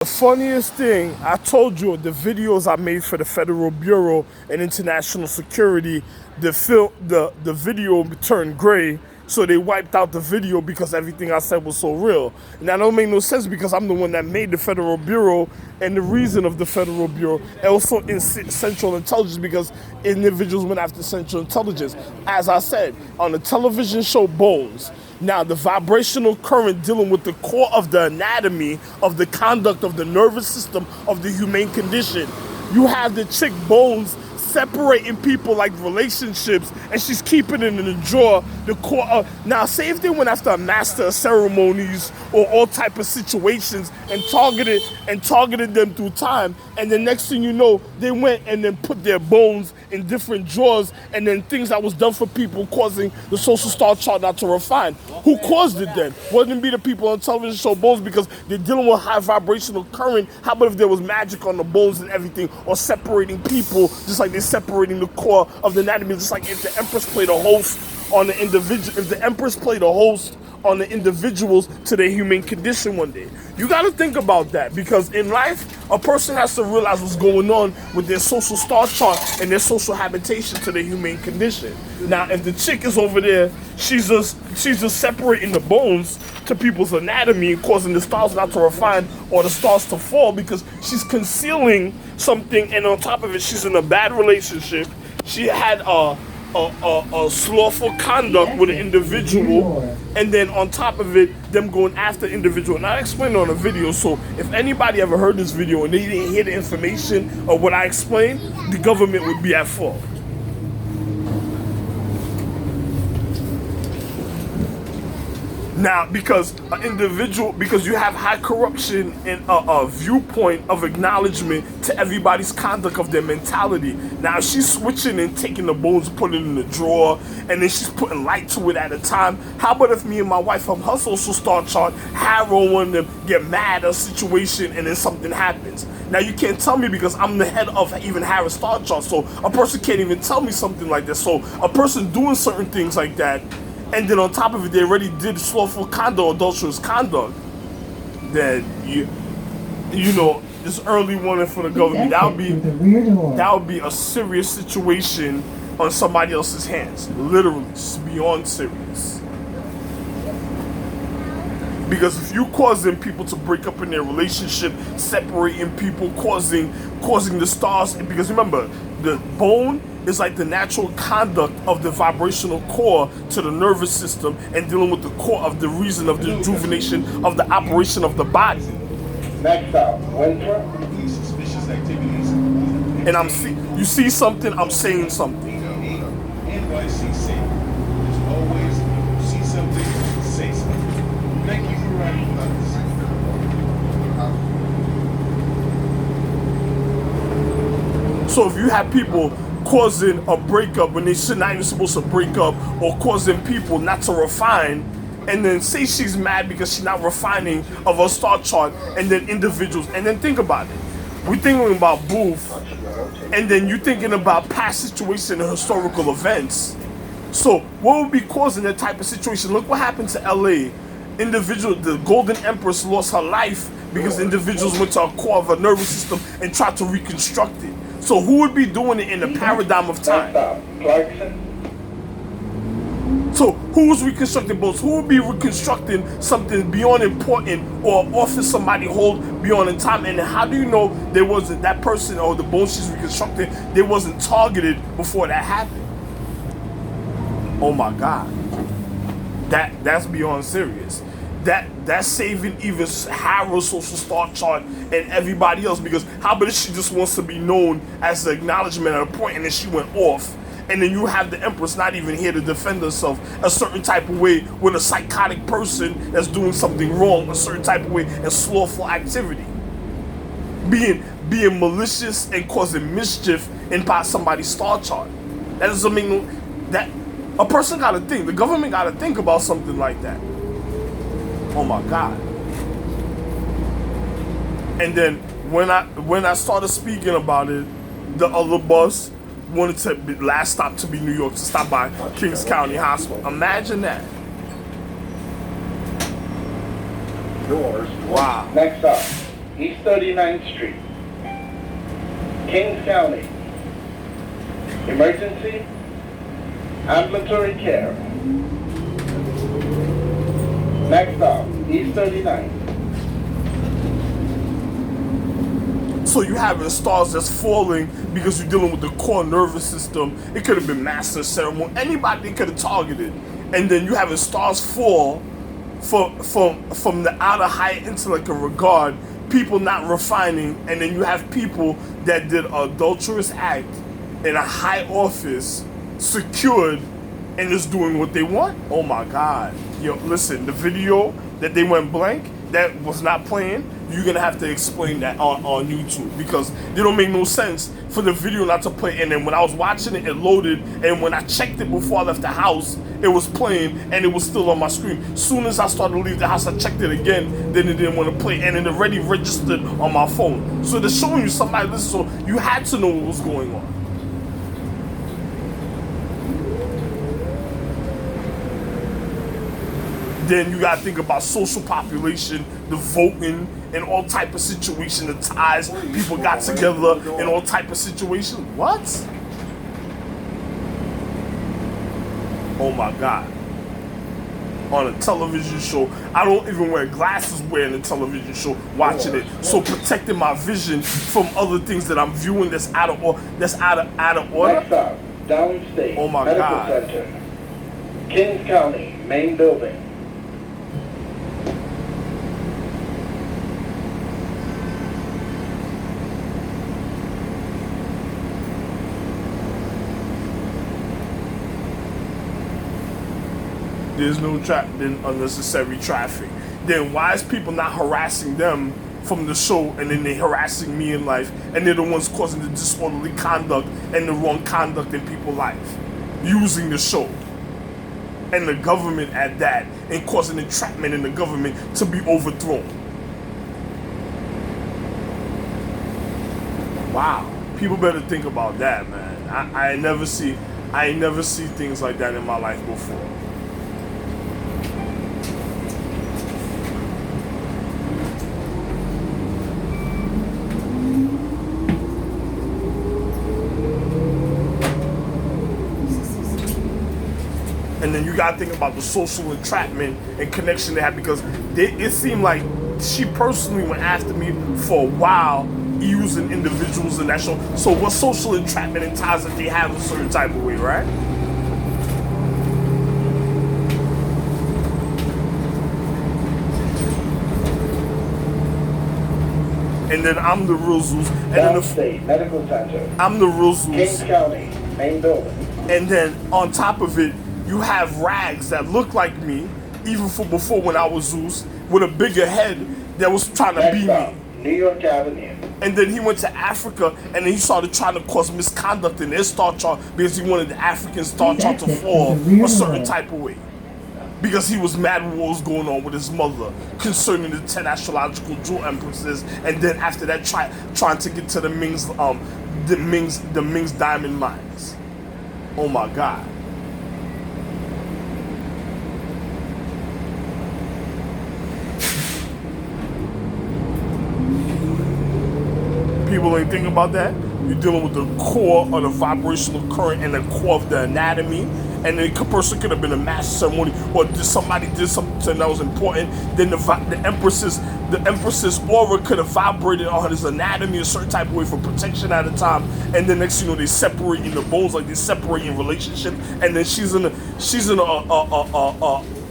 The funniest thing, I told you the videos I made for the Federal Bureau and International Security, the video turned gray, so they wiped out the video because everything I said was so real. And that don't make no sense because I'm the one that made the Federal Bureau and the reason of the Federal Bureau, and also in Central Intelligence because individuals went after Central Intelligence. As I said, on the television show BoNe. Now, the vibrational current dealing with the core of the anatomy of the conduct of the nervous system of the humane condition. You have the chick BoNe separating people like relationships, and she's keeping it in the drawer. The core of, now, say if they went after a master of ceremonies or all type of situations and targeted them through time, and the next thing you know, they went and then put their bones in different drawers, and then things that was done for people causing the social star chart not to refine. Who caused it then? Wouldn't it be the people on television show BoNe because they're dealing with high vibrational current? How about if there was magic on the bones and everything, or separating people just like they're separating the core of the anatomy, just like if the Empress played a host on the individual, if the Empress played a host on the individuals to their human condition one day. You got to think about that, because in life, a person has to realize what's going on with their social star chart and their social habitation to their humane condition. Now, if the chick is over there, she's just separating the bones to people's anatomy and causing the stars not to refine or the stars to fall because she's concealing something, and on top of it, she's in a bad relationship. She had a slothful conduct with an individual, and then on top of it, them going after individual. And I explained on a video, so if anybody ever heard this video and they didn't hear the information of what I explained, the government would be at fault. Now, because an individual, because you have high corruption and a viewpoint of acknowledgement to everybody's conduct of their mentality. Now, she's switching and taking the bones, putting it in the drawer, and then she's putting light to it at a time. How about if me and my wife have her social star chart, harrow one of them, get mad at a situation, and then something happens? Now, you can't tell me because I'm the head of even HeAr star chart, so a person can't even tell me something like that. So a person doing certain things like that, and then on top of it, they already did slothful conduct, adulterous conduct, then you know, this early warning for the government, that would be a serious situation on somebody else's hands. Literally, it's beyond serious. Because if you causing people to break up in their relationship, separating people, causing the stars, because remember, the bone is like the natural conduct of the vibrational core to the nervous system and dealing with the core of the reason of the rejuvenation of the operation of the body. Next up, winter. Suspicious activities. And you see something, I'm saying something. NYCC. As always, you see something, say something. Thank you for riding with us. So if you have people causing a breakup when they should not even supposed to break up, or causing people not to refine, and then say she's mad because she's not refining of her star chart, and then individuals, and then think about it. We're thinking about Booth, and then you're thinking about past situations and historical events. So what would be causing that type of situation? Look what happened to LA. The Golden Empress lost her life because individuals went to a core of her nervous system and tried to reconstruct it. So who would be doing it in the paradigm of time? So who was reconstructing both? Who would be reconstructing something beyond important or office somebody hold beyond in time? And how do you know there wasn't that person or the bones she's reconstructing, they wasn't targeted before that happened? Oh my God. That's beyond serious. That's saving even HeAr's social star chart and everybody else, because how about if she just wants to be known as the acknowledgement at a point and then she went off, and then you have the Empress not even here to defend herself a certain type of way with a psychotic person that's doing something wrong a certain type of way and slothful activity, being malicious and causing mischief in somebody's star chart. That doesn't mean that a person got to think, the government got to think about something like that. Oh my God. And then when I started speaking about it, the other bus wanted to be last stop to be New York, to stop by Kings County Hospital. Imagine that. Doors. Wow. Next up, East 39th Street, Kings County. Emergency, ambulatory care. Next stop, East 39th. So you having stars that's falling because you're dealing with the core nervous system. It could have been master ceremony. Anybody could have targeted. And then you having stars fall from the outer high intellect and regard, people not refining, and then you have people that did an adulterous act in a high office, secured, and is doing what they want. Oh my God. Yo, listen, the video that they went blank, that was not playing, you're gonna have to explain that on YouTube, because it don't make no sense for the video not to play. And then when I was watching it, it loaded, and when I checked it before I left the house, it was playing and it was still on my screen. Soon as I started to leave the house, I checked it again, then it didn't want to play, and it already registered on my phone. So they're showing you somebody listen, so you had to know what was going on. Then you gotta think about social population, the voting, and all type of situation, the ties, people got together in all type of situation. What? Oh my God. On a television show, I don't even wear glasses wearing a television show, watching it. So protecting my vision from other things that I'm viewing that's out of order. Next stop, downstate. Oh my Medical God. Center, Kings County, main building. There's no unnecessary traffic. Then why is people not harassing them from the show, and then they harassing me in life, and they're the ones causing the disorderly conduct and the wrong conduct in people's life, using the show and the government at that, and causing entrapment in the government to be overthrown. Wow, people better think about that, man. I ain't never see things like that in my life before. And then you gotta think about the social entrapment and connection they had, because it seemed like she personally went after me for a while, using individuals in that show. So what social entrapment and ties that they have a certain type of way, right? And then I'm the real Zeus. And Downstate Medical Center, I'm the real Zeus. Kings County, main building. And then on top of it, you have rags that look like me, even from before when I was Zeus, with a bigger head that was trying to be Next stop, me. New York Avenue. And then he went to Africa, and then he started trying to cause misconduct in his star chart because he wanted the African star chart to fall a certain type of way. Because he was mad with what was going on with his mother concerning the 10 astrological jewel empresses, and then after that trying to get to the Ming's diamond mines. Oh my God. People ain't thinking about that. You're dealing with the core of the vibrational current and the core of the anatomy. And the person could have been a master ceremony, or somebody did something that was important. Then the empress's aura could have vibrated on his anatomy a certain type of way for protection at a time. And then next, they separate in the bones, like they separate in relationship. And then she's in a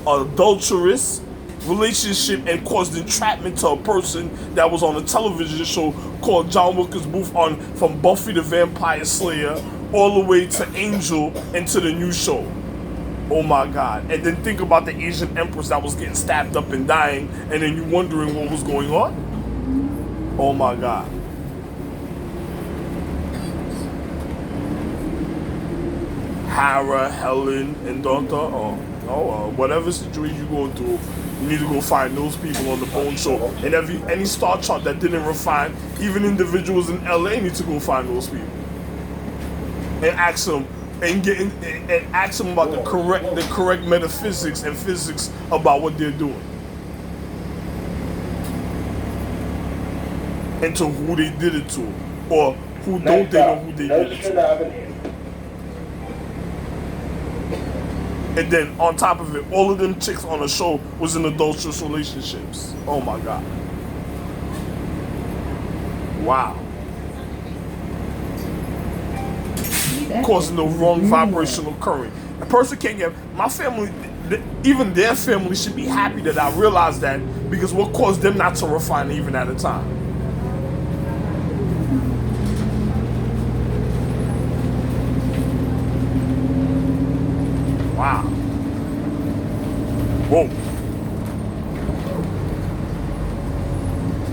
adulterous relationship and caused entrapment to a person that was on a television show called John Wilkes Booth from Buffy the Vampire Slayer all the way to Angel and to the new show. Oh my God. And then think about the Asian Empress that was getting stabbed up and dying, and then you wondering what was going on. Oh my God. Hera, Helen, and Doctor, whatever situation you're going through, you need to go find those people on the BoNe show. And any star chart that didn't refine, even individuals in LA need to go find those people and ask them about the correct metaphysics and physics about what they're doing. and to who they did it to, or who don't Next they know stop, who they did it Nostrand to. Avenue. And then on top of it, all of them chicks on the show was in adulterous relationships. Oh my God. Wow. Causing the wrong vibrational current. A person can't get, my family, even their family should be happy that I realized that, because what caused them not to refine even at a time. Wow. Whoa.